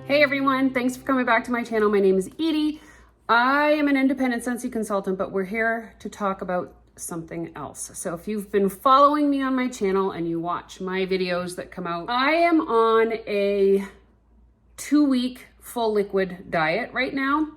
Hey everyone, thanks for coming back to my channel. My name is Edie. I am an independent Scentsy consultant, but we're here to talk about something else. So if you've been following me on my channel and you watch my videos that come out, I am on a 2-week full liquid diet right now.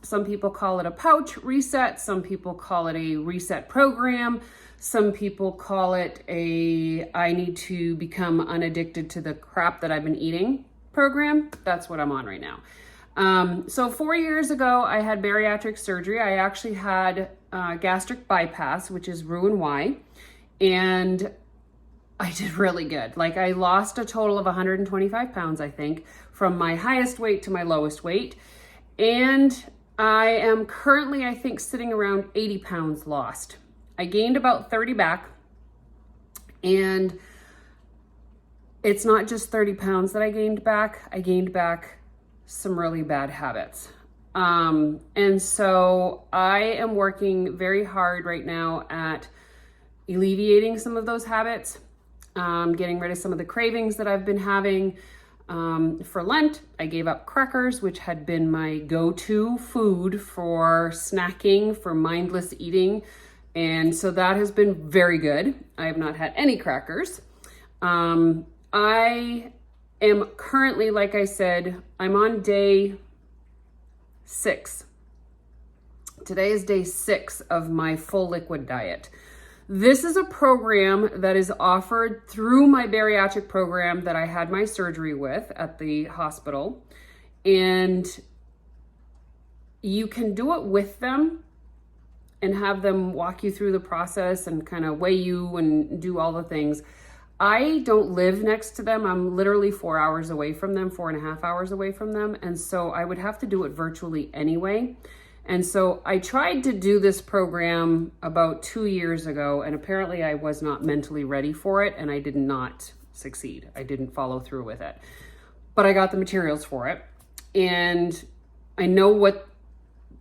Some people call it a pouch reset. Some people call it a reset program. Some people call it I need to become unaddicted to the crap that I've been eating program. That's what I'm on right now. So 4 years ago, I had bariatric surgery. I actually had gastric bypass, which is Roux-en-Y, and I did really good. Like, I lost a total of 125 pounds, I think, from my highest weight to my lowest weight. And I am currently, I think, sitting around 80 pounds lost. I gained about 30 back, and it's not just 30 pounds that I gained back. I gained back some really bad habits. And so I am working very hard right now at alleviating some of those habits, getting rid of some of the cravings that I've been having. For Lent, I gave up crackers, which had been my go-to food for snacking, for mindless eating. And so that has been very good. I have not had any crackers. I am currently, like I said, I'm on day 6. Today is day 6 of my full liquid diet. This is a program that is offered through my bariatric program that I had my surgery with at the hospital. And you can do it with them and have them walk you through the process and kind of weigh you and do all the things. I don't live next to them. I'm literally 4 hours away from them, 4.5 hours away from them. And so I would have to do it virtually anyway. And so I tried to do this program about 2 years ago, and apparently I was not mentally ready for it, and I did not succeed. I didn't follow through with it. But I got the materials for it, and I know what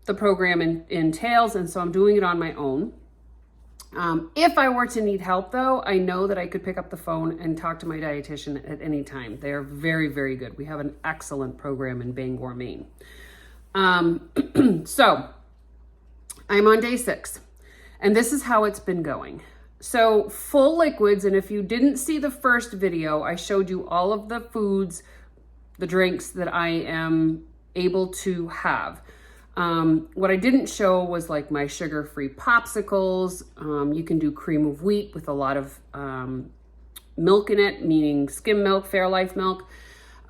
the program entails, and so I'm doing it on my own. If I were to need help, though, I know that I could pick up the phone and talk to my dietitian at any time. They are very, very good. We have an excellent program in Bangor, Maine. So I'm on day 6, and this is how it's been going. So full liquids, and if you didn't see the first video, I showed you all of the foods, the drinks that I am able to have. What I didn't show was like my sugar-free popsicles. You can do cream of wheat with a lot of milk in it, meaning skim milk, Fairlife milk,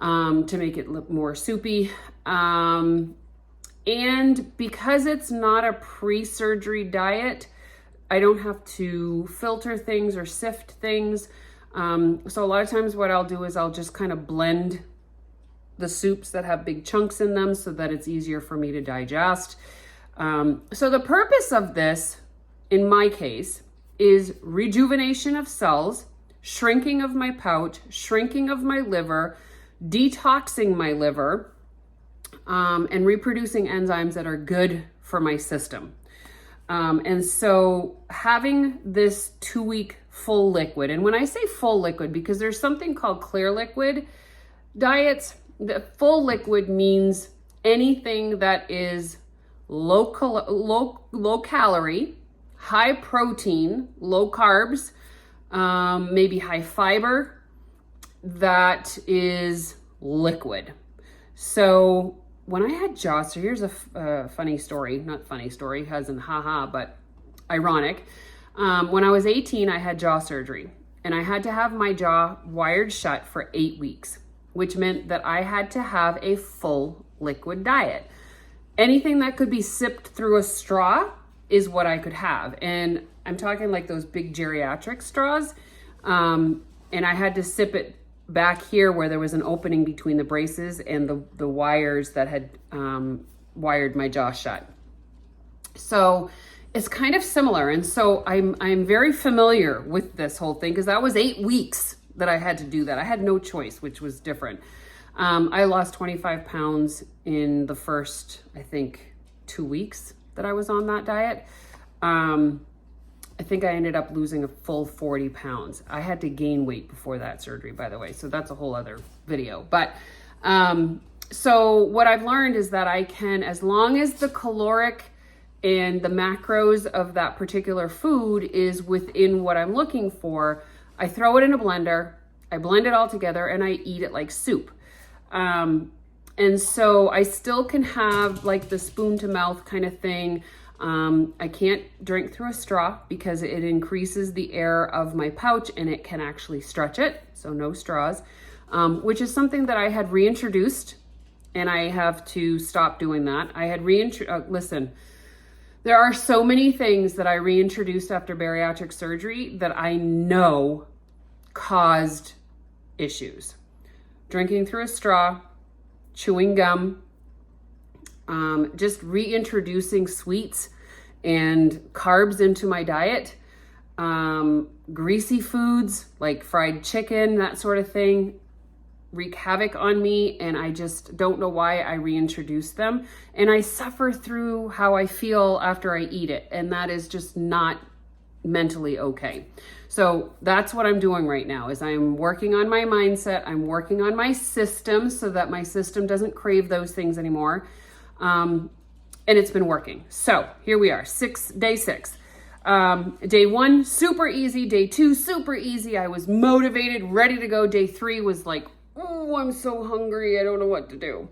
to make it look more soupy. And because it's not a pre-surgery diet, I don't have to filter things or sift things. So a lot of times what I'll do is I'll just kind of blend the soups that have big chunks in them so that it's easier for me to digest. So the purpose of this, in my case, is rejuvenation of cells, shrinking of my pouch, shrinking of my liver, detoxing my liver, and reproducing enzymes that are good for my system. And so having this 2-week full liquid, and when I say full liquid, because there's something called clear liquid diets, the full liquid means anything that is low calorie, high protein, low carbs, maybe high fiber, that is liquid. So when I had jaw, so here's a funny story, not funny story, as in haha, but ironic. When I was 18, I had jaw surgery, and I had to have my jaw wired shut for 8 weeks, which meant that I had to have a full liquid diet. Anything that could be sipped through a straw is what I could have. And I'm talking like those big geriatric straws. And I had to sip it back here where there was an opening between the braces and the wires that had wired my jaw shut. So it's kind of similar. And so I'm very familiar with this whole thing, because that was 8 weeks that I had to do that. I had no choice, which was different. I lost 25 pounds in the first, I think, 2 weeks that I was on that diet. I think I ended up losing a full 40 pounds. I had to gain weight before that surgery, by the way. So that's a whole other video. But So what I've learned is that I can, as long as the caloric and the macros of that particular food is within what I'm looking for, I throw it in a blender, I blend it all together, and I eat it like soup. And so I still can have like the spoon to mouth kind of thing. I can't drink through a straw because it increases the air of my pouch and it can actually stretch it. So no straws, which is something that I had reintroduced, and I have to stop doing that. I had listen, there are so many things that I reintroduced after bariatric surgery that I know caused issues. Drinking through a straw, chewing gum, just reintroducing sweets and carbs into my diet, greasy foods like fried chicken, that sort of thing, wreak havoc on me, and I just don't know why I reintroduced them. And I suffer through how I feel after I eat it, and that is just not mentally okay. So that's what I'm doing right now, is I'm working on my mindset. I'm working on my system so that my system doesn't crave those things anymore. And it's been working. So here we are, day 6. Day 1, super easy. Day 2, super easy. I was motivated, ready to go. Day 3 was like, oh, I'm so hungry. I don't know what to do.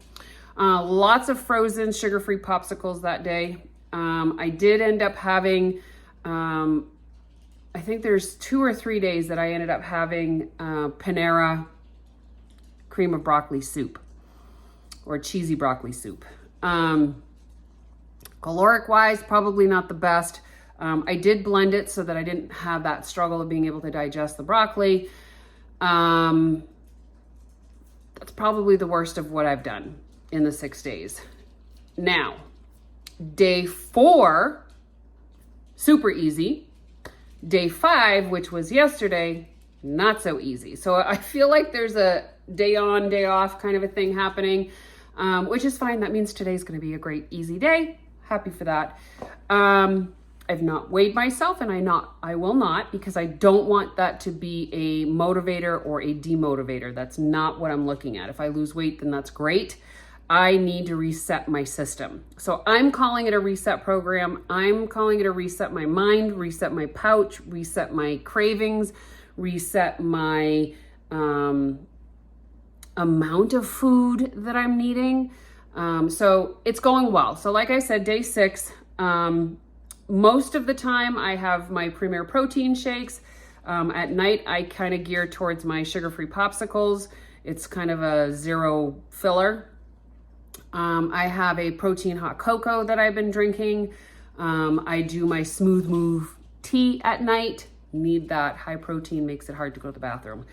Lots of frozen sugar-free popsicles that day. I did end up having, I think there's 2 or 3 days that I ended up having Panera cream of broccoli soup or cheesy broccoli soup. Caloric wise, probably not the best. I did blend it so that I didn't have that struggle of being able to digest the broccoli. That's probably the worst of what I've done in the 6 days. Now, day 4, super easy. Day 5, which was yesterday, not so easy. So I feel like there's a day on, day off kind of a thing happening, which is fine. That means today's going to be a great, easy day. Happy for that. I've not weighed myself, and I will not, because I don't want that to be a motivator or a demotivator. That's not what I'm looking at. If I lose weight, then that's great. I need to reset my system. So I'm calling it a reset program. I'm calling it a reset my mind, reset my pouch, reset my cravings, reset my amount of food that I'm needing. So it's going well. So like I said, day 6, most of the time I have my Premier protein shakes. At night, I kind of gear towards my sugar-free popsicles. It's kind of a 0 filler. I have a protein hot cocoa that I've been drinking. I do my Smooth Move tea at night. Need that. High protein makes it hard to go to the bathroom.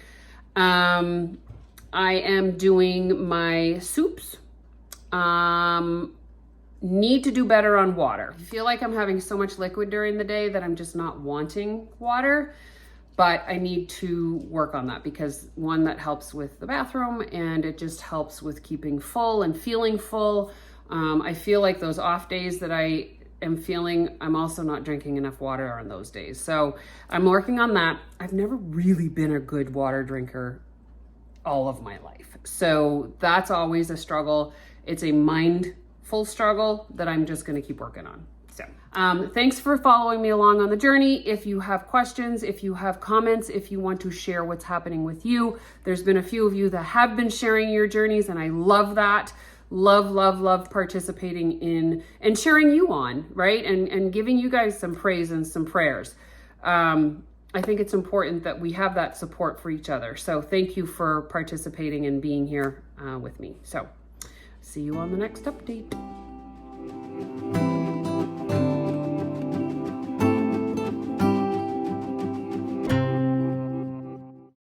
I am doing my soups. Need to do better on water. I feel like I'm having so much liquid during the day that I'm just not wanting water, but I need to work on that, because one, that helps with the bathroom, and it just helps with keeping full and feeling full. I feel like those off days that I am feeling, I'm also not drinking enough water on those days. So I'm working on that. I've never really been a good water drinker all of my life. So that's always a struggle. It's a mindful struggle that I'm just going to keep working on. So thanks for following me along on the journey. If you have questions, if you have comments, if you want to share what's happening with you, there's been a few of you that have been sharing your journeys, and I love that. Love participating in and cheering you on, right? And giving you guys some praise and some prayers. I think it's important that we have that support for each other. So thank you for participating and being here with me. So see you on the next update.